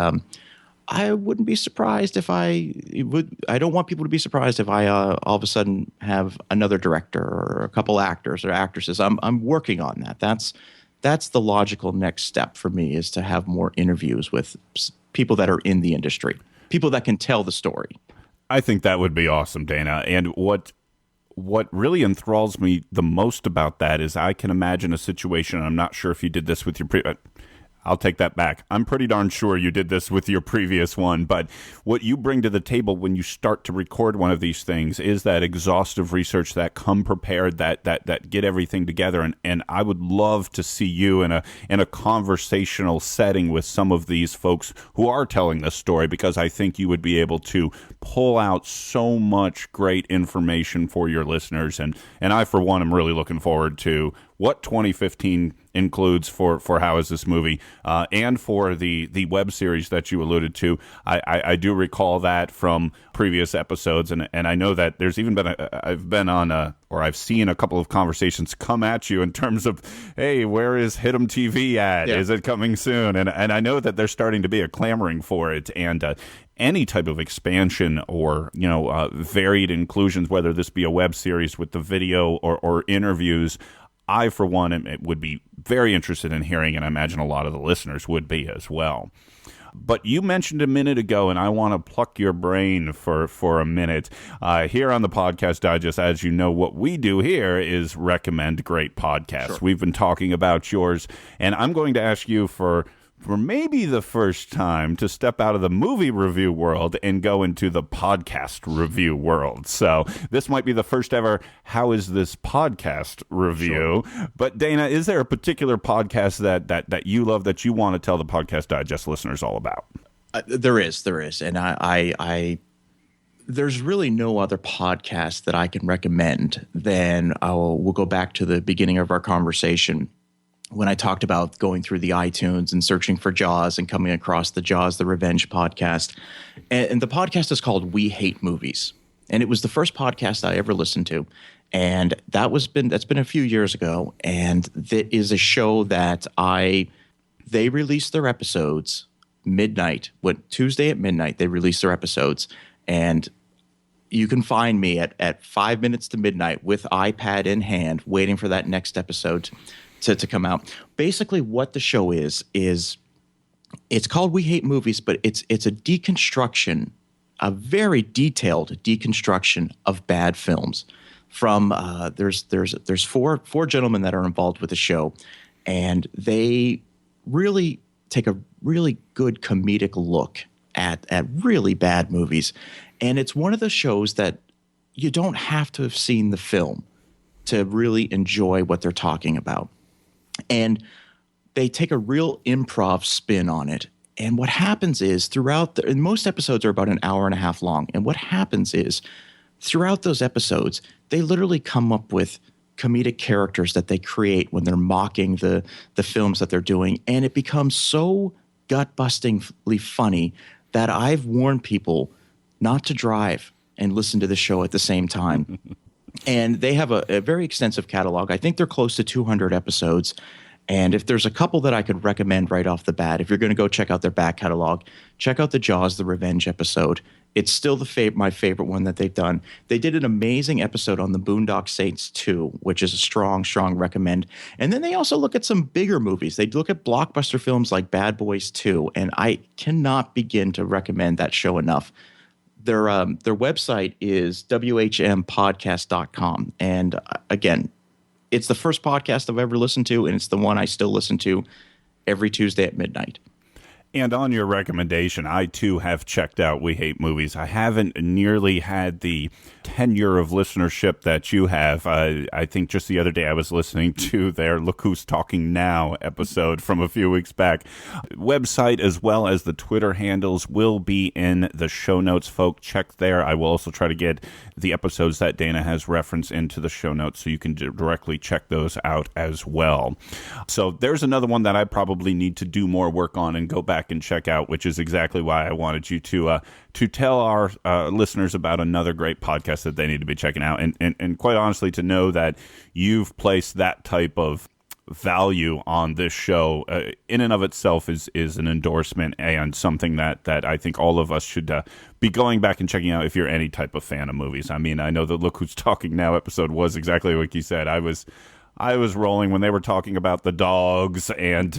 I wouldn't be surprised if I don't want people to be surprised if I all of a sudden have another director or a couple actors or actresses. I'm working on that. That's the logical next step for me, is to have more interviews with people that are in the industry, people that can tell the story. I think that would be awesome, Dana. And what really enthralls me the most about that is I can imagine a situation, and I'm not sure if you did this with your I'll take that back. I'm pretty darn sure you did this with your previous one, but what you bring to the table when you start to record one of these things is that exhaustive research, that come prepared, that get everything together. And I would love to see you in a conversational setting with some of these folks who are telling this story, because I think you would be able to pull out so much great information for your listeners. And I, for one, am really looking forward to what 2015 includes for How Is This Movie, and for the web series that you alluded to. I do recall that from previous episodes, and I know that there's even been I've seen a couple of conversations come at you in terms of, hey, where is HITM TV at? Yeah. Is it coming soon? And I know that there's starting to be a clamoring for it, and any type of expansion or varied inclusions, whether this be a web series with the video or interviews, I, for one, would be very interested in hearing, and I imagine a lot of the listeners would be as well. But you mentioned a minute ago, and I want to pluck your brain for a minute. Here on the Podcast Digest, as you know, what we do here is recommend great podcasts. Sure. We've been talking about yours, and I'm going to ask you for maybe the first time to step out of the movie review world and go into the podcast review world. So this might be the first ever How Is This podcast review. Sure. But Dana, is there a particular podcast that you love that you want to tell the Podcast Digest listeners all about? There is. And I there's really no other podcast that I can recommend than we'll go back to the beginning of our conversation when I talked about going through the iTunes and searching for Jaws and coming across the Jaws the Revenge podcast. And the podcast is called We Hate Movies. And it was the first podcast I ever listened to. And that's been a few years ago. And that is a show that they release their episodes midnight. Tuesday at midnight, they release their episodes. And you can find me at 5 minutes to midnight with iPad in hand, waiting for that next episode to come out. Basically, what the show is it's called We Hate Movies, but it's a deconstruction, a very detailed deconstruction of bad films. From there's four gentlemen that are involved with the show, and they really take a really good comedic look at really bad movies. And it's one of the shows that you don't have to have seen the film to really enjoy what they're talking about. And they take a real improv spin on it. And what happens is and most episodes are about an hour and a half long. And what happens is throughout those episodes, they literally come up with comedic characters that they create when they're mocking the films that they're doing. And it becomes so gut-bustingly funny that I've warned people not to drive and listen to the show at the same time. And they have a very extensive catalog. I think they're close to 200 episodes. And if there's a couple that I could recommend right off the bat, if you're going to go check out their back catalog, check out the Jaws the Revenge episode. It's still my favorite one that they've done. They did an amazing episode on the Boondock Saints 2, which is a strong, strong recommend. And then they also look at some bigger movies. They look at blockbuster films like Bad Boys 2, and I cannot begin to recommend that show enough. Their website is whmpodcast.com. And again, it's the first podcast I've ever listened to, and it's the one I still listen to every Tuesday at midnight. And on your recommendation, I too have checked out We Hate Movies. I haven't nearly had the tenure of listenership that you have. I think just the other day I was listening to their Look Who's Talking Now episode from a few weeks back. Website as well as the Twitter handles will be in the show notes, folks. Check there. I will also try to get the episodes that Dana has referenced into the show notes so you can directly check those out as well. So there's another one that I probably need to do more work on and go back and check out, which is exactly why I wanted you to tell our listeners about another great podcast that they need to be checking out. And quite honestly, to know that you've placed that type of value on this show in and of itself is an endorsement and something that I think all of us should be going back and checking out if you're any type of fan of movies. I mean, I know the Look Who's Talking Now episode was exactly what you said. I was rolling when they were talking about the dogs and,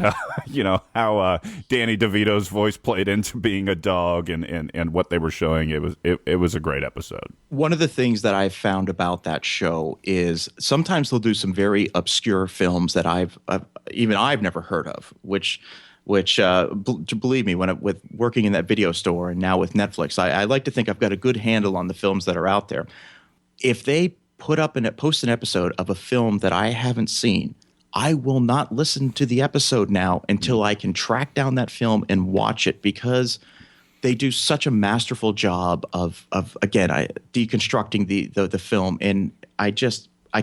how Danny DeVito's voice played into being a dog and what they were showing. It was a great episode. One of the things that I've found about that show is sometimes they'll do some very obscure films that I've never heard of, which believe me, with working in that video store and now with Netflix, I like to think I've got a good handle on the films that are out there. If they post an episode of a film that I haven't seen, I will not listen to the episode now until I can track down that film and watch it, because they do such a masterful job of deconstructing the film, and I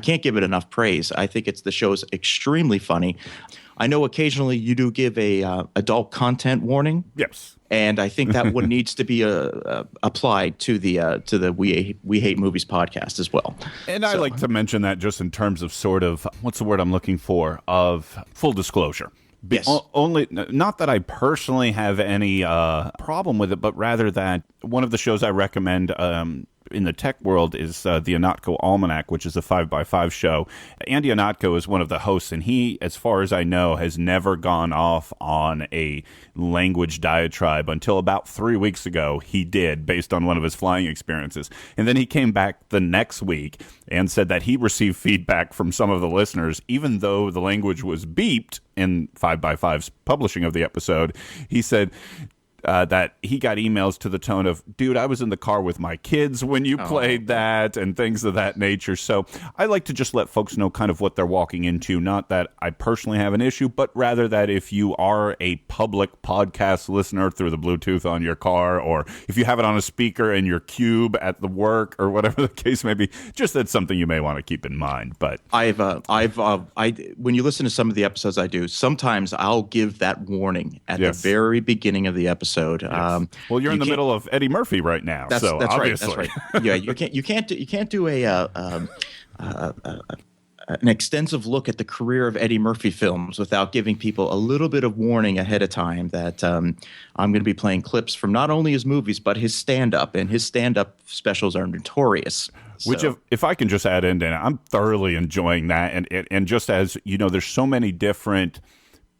can't give it enough praise. I think the show's extremely funny. I know occasionally you do give a adult content warning. Yes. And I think that one needs to be applied to the We Hate Movies podcast as well. And I like to mention that just in terms of sort of, what's the word I'm looking for, of full disclosure. Yes. Only, not that I personally have any problem with it, but rather that one of the shows I recommend in the tech world is the Ihnatko Almanac, which is a 5x5 show. Andy Ihnatko is one of the hosts, and he, as far as I know, has never gone off on a language diatribe until about 3 weeks ago. He did, based on one of his flying experiences. And then he came back the next week and said that he received feedback from some of the listeners, even though the language was beeped in 5x5's publishing of the episode. He said that he got emails to the tone of, dude, I was in the car with my kids when you played that, and things of that nature. So I like to just let folks know kind of what they're walking into. Not that I personally have an issue, but rather that if you are a public podcast listener through the Bluetooth on your car, or if you have it on a speaker in your cube at the work, or whatever the case may be, just that's something you may want to keep in mind. But when you listen to some of the episodes I do, sometimes I'll give that warning at the very beginning of the episode. Yes. Well, you're in the middle of Eddie Murphy right now, that's obviously. Right. That's right. Yeah, you can't do an extensive look at the career of Eddie Murphy films without giving people a little bit of warning ahead of time that I'm going to be playing clips from not only his movies but his stand-up, and his stand-up specials are notorious. Which, if I can just add in, Dana, I'm thoroughly enjoying that, and just as you know, there's so many different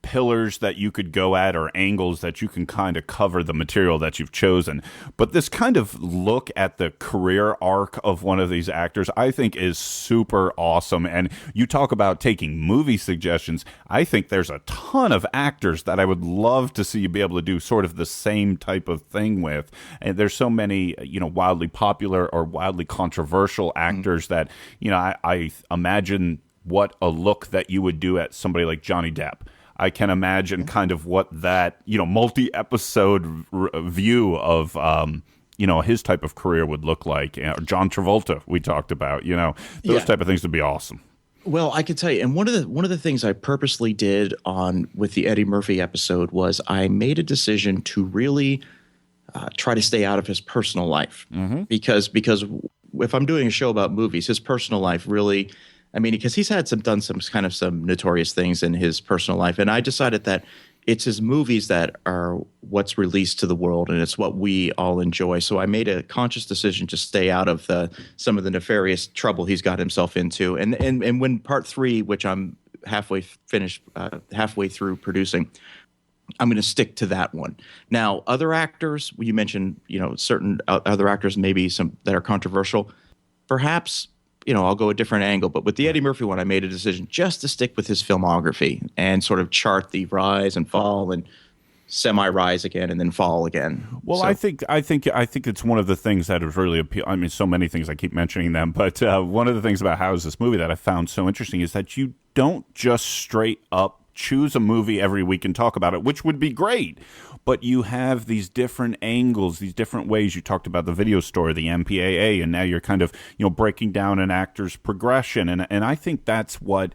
pillars that you could go at, or angles that you can kind of cover the material that you've chosen. But this kind of look at the career arc of one of these actors, I think, is super awesome. And you talk about taking movie suggestions. I think there's a ton of actors that I would love to see you be able to do sort of the same type of thing with. And there's so many, wildly popular or wildly controversial actors that, I imagine what a look that you would do at somebody like Johnny Depp. I can imagine kind of what that, multi-episode view of, his type of career would look like. John Travolta, we talked about, those type of things would be awesome. Well, I can tell you, and one of the things I purposely did with the Eddie Murphy episode was I made a decision to really try to stay out of his personal life, because if I'm doing a show about movies, his personal life really. I mean, because he's done some notorious things in his personal life, and I decided that it's his movies that are what's released to the world, and it's what we all enjoy. So I made a conscious decision to stay out of some of the nefarious trouble he's got himself into. And when part 3, which I'm halfway through producing, I'm going to stick to that one. Now, other actors, you mentioned, certain other actors, maybe some that are controversial, perhaps. I'll go a different angle. But with the Eddie Murphy one, I made a decision just to stick with his filmography and sort of chart the rise and fall and semi-rise again and then fall again. Well, So- I think it's one of the things that has really appealed. I mean, so many things, I keep mentioning them, but one of the things about How Is This Movie that I found so interesting is that you don't just straight up choose a movie every week and talk about it, which would be great. But you have these different angles, these different ways. You talked about the video store, the MPAA, and now you're kind of, breaking down an actor's progression. And I think that's what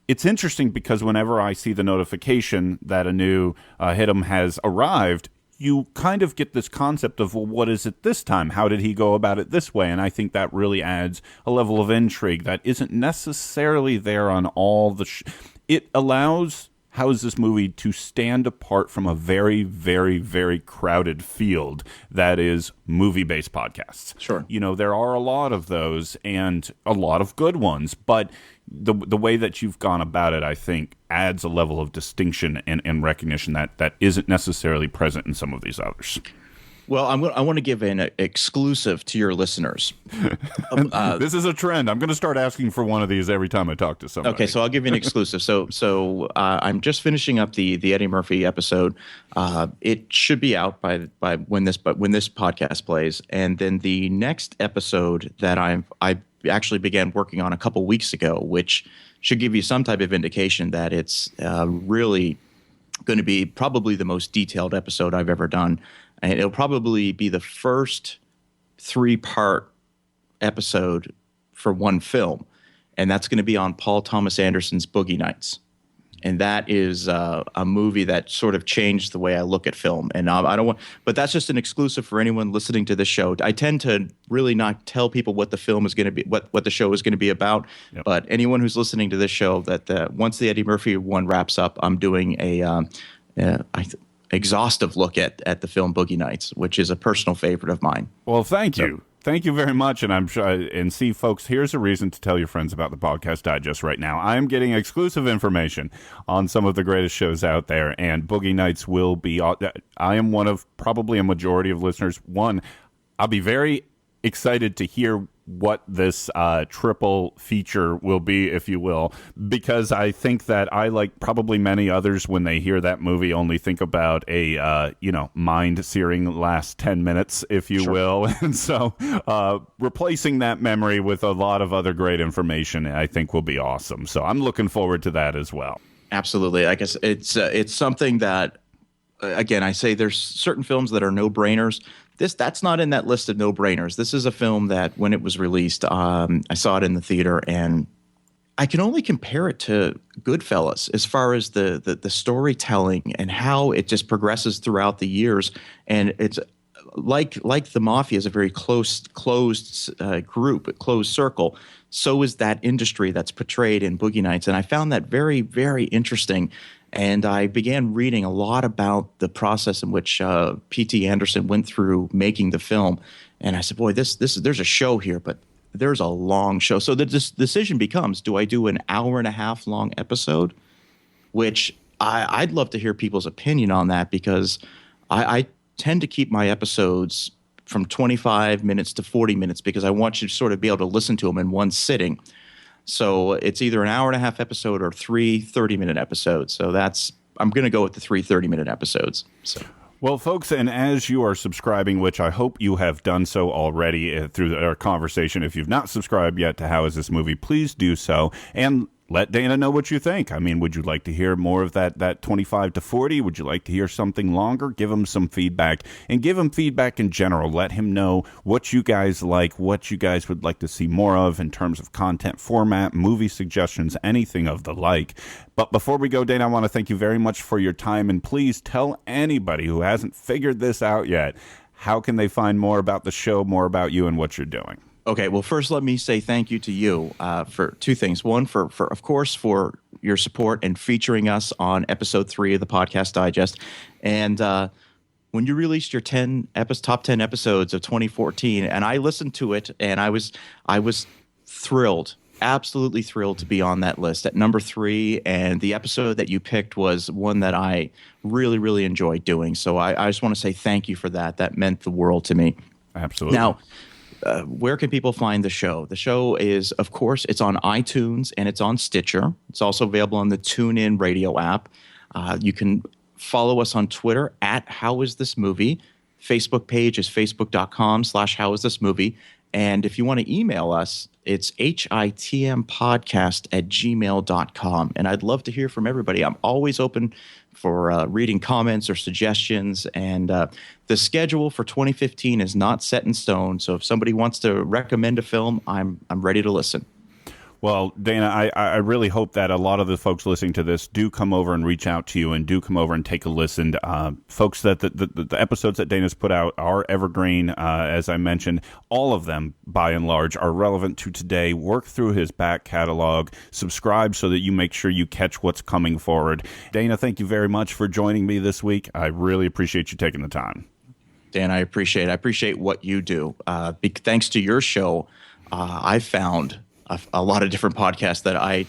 it's interesting, because whenever I see the notification that a new HITM has arrived, you kind of get this concept of, well, what is it this time? How did he go about it this way? And I think that really adds a level of intrigue that isn't necessarily there on all the it allows How Is This Movie to stand apart from a very, very, very crowded field that is movie-based podcasts. Sure. There are a lot of those and a lot of good ones, but the way that you've gone about it, I think, adds a level of distinction and recognition that isn't necessarily present in some of these others. Well, I want to give an exclusive to your listeners. This is a trend. I'm going to start asking for one of these every time I talk to somebody. Okay, so I'll give you an exclusive. So I'm just finishing up the Eddie Murphy episode. It should be out by when this podcast plays, and then the next episode that I actually began working on a couple weeks ago, which should give you some type of indication that it's really going to be probably the most detailed episode I've ever done. And it'll probably be the first 3-part episode for one film. And that's going to be on Paul Thomas Anderson's Boogie Nights. And that is a movie that sort of changed the way I look at film. And I don't want, but that's just an exclusive for anyone listening to this show. I tend to really not tell people what the film is going to be, what the show is going to be about. Yep. But anyone who's listening to this show, that once the Eddie Murphy one wraps up, I'm doing exhaustive look at the film Boogie Nights, which is a personal favorite of mine. Well, thank you. Thank you very much. And I'm sure, and see, folks, here's a reason to tell your friends about the Podcast Digest right now. I am getting exclusive information on some of the greatest shows out there, and Boogie Nights will be, I am one of probably a majority of listeners. One, I'll be very excited to hear what this triple feature will be, if you will, because I think that I, like probably many others, when they hear that movie, only think about a mind-searing last 10 minutes, if you Sure. will. And so replacing that memory with a lot of other great information, I think, will be awesome. So I'm looking forward to that as well. Absolutely. I guess it's something that, again, I say there's certain films that are no-brainers. That's not in that list of no-brainers. This is a film that, when it was released, I saw it in the theater, and I can only compare it to Goodfellas as far as the storytelling and how it just progresses throughout the years. And it's like the Mafia is a very closed group, a closed circle. So is that industry that's portrayed in Boogie Nights, and I found that very, very interesting. And I began reading a lot about the process in which P.T. Anderson went through making the film. And I said, boy, there's a show here, but there's a long show. So the decision becomes, do I do an hour-and-a-half long episode? Which I'd love to hear people's opinion on that, because I tend to keep my episodes from 25 minutes to 40 minutes, because I want you to sort of be able to listen to them in one sitting. So it's either an hour-and-a-half episode or 3 30-minute episodes. So I'm going to go with the 3 30-minute episodes. So. Well, folks, and as you are subscribing, which I hope you have done so already through our conversation, if you've not subscribed yet to How Is This Movie, please do so. And let Dana know what you think. I mean, would you like to hear more of that 25 to 40? Would you like to hear something longer? Give him some feedback, and give him feedback in general. Let him know what you guys like, what you guys would like to see more of in terms of content format, movie suggestions, anything of the like. But before we go, Dana, I want to thank you very much for your time, and please tell anybody who hasn't figured this out yet, how can they find more about the show, more about you and what you're doing? Okay, well, first let me say thank you to you for two things. One, for of course, for your support and featuring us on episode 3 of the Podcast Digest. And when you released your top 10 episodes of 2014, and I listened to it, and I was thrilled, absolutely thrilled to be on that list at number 3. And the episode that you picked was one that I really, really enjoyed doing. So I just want to say thank you for that. That meant the world to me. Absolutely. Now, where can people find the show? The show is, of course, it's on iTunes and it's on Stitcher. It's also available on the TuneIn Radio app. You can Follow us on Twitter at How Is This Movie. Facebook page is facebook.com/howisthismovie. And if you want to email us, it's hitmpodcast@gmail.com. And I'd love to hear from everybody. I'm always open for reading comments or suggestions. And the schedule for 2015 is not set in stone. So if somebody wants to recommend a film, I'm ready to listen. Well, Dana, I really hope that a lot of the folks listening to this do come over and reach out to you and do come over and take a listen. Folks, that the episodes that Dana's put out are evergreen. As I mentioned, all of them, by and large, are relevant to today. Work through his back catalog. Subscribe so that you make sure you catch what's coming forward. Dana, thank you very much for joining me this week. I really appreciate you taking the time. Dan, I appreciate what you do. Thanks to your show, I found a lot of different podcasts that I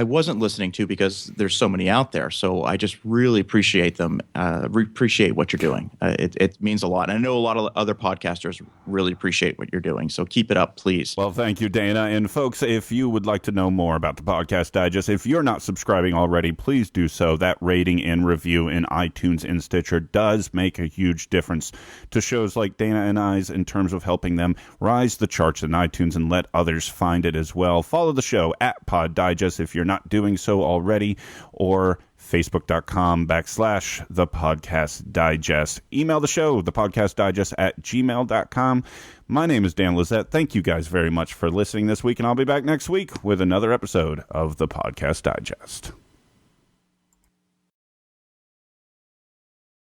wasn't listening to because there's so many out there. So I just really appreciate them. Appreciate what you're doing. It means a lot. And I know a lot of other podcasters really appreciate what you're doing. So keep it up, please. Well, thank you, Dana. And folks, if you would like to know more about the Podcast Digest, if you're not subscribing already, please do so. That rating and review in iTunes and Stitcher does make a huge difference to shows like Dana and I's in terms of helping them rise the charts in iTunes and let others find it as well. Follow the show at Pod Digest if you're not doing so already, or facebook.com/the podcast digest. Email the show, the podcast digest @gmail.com. My name is Dan Lizette. Thank you guys very much for listening this week, and I'll be back next week with another episode of the Podcast Digest.